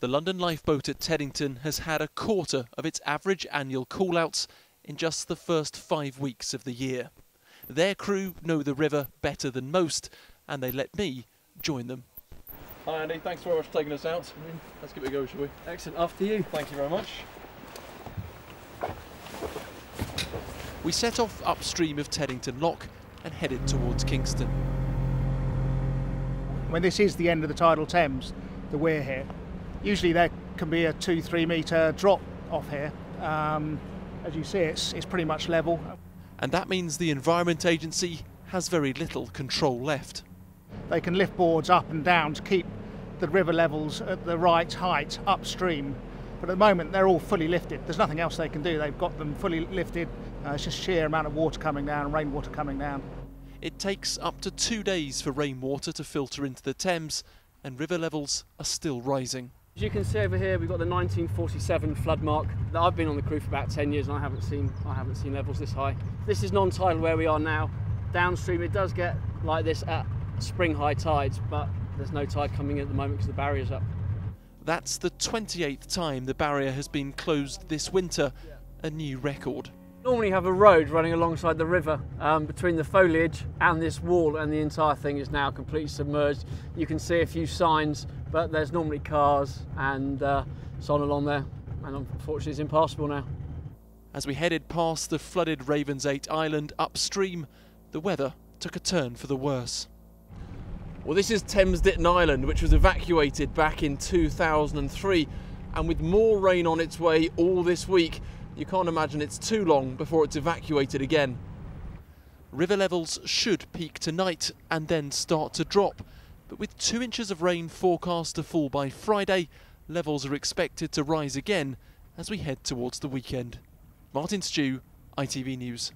The London lifeboat at Teddington has had a quarter of its average annual call-outs in just the first 5 weeks of the year. Their crew know the river better than most, and they let me join them. Hi Andy, thanks very much for taking us out. Let's give it a go, shall we? Excellent, after you. Thank you very much. We set off upstream of Teddington Lock and headed towards Kingston. When this is the end of the tidal Thames, the weir here, usually there can be a 2-3 metre drop off here. As you see, it's pretty much level. And that means the Environment Agency has very little control left. They can lift boards up and down to keep the river levels at the right height upstream. But at the moment, they're all fully lifted. There's nothing else they can do. They've got them fully lifted. It's just sheer amount of water coming down, rainwater coming down. It takes up to 2 days for rainwater to filter into the Thames, and river levels are still rising. As you can see over here, we've got the 1947 flood mark. I've been on the crew for about 10 years and I haven't seen levels this high. This is non-tidal where we are now. Downstream it does get like this at spring high tides, but there's no tide coming in at the moment because the barrier's up. That's the 28th time the barrier has been closed this winter, a new record. Normally have a road running alongside the river between the foliage and this wall, and the entire thing is now completely submerged. You can see a few signs, but there's normally cars and so on along there, and unfortunately it's impassable now. As we headed past the flooded Ravensgate Island upstream, the weather took a turn for the worse. Well, this is Teddington Island, which was evacuated back in 2003, and with more rain on its way all this week, you can't imagine it's too long before it's evacuated again. River levels should peak tonight and then start to drop, but with 2 inches of rain forecast to fall by Friday, levels are expected to rise again as we head towards the weekend. Martin Stew, ITV News.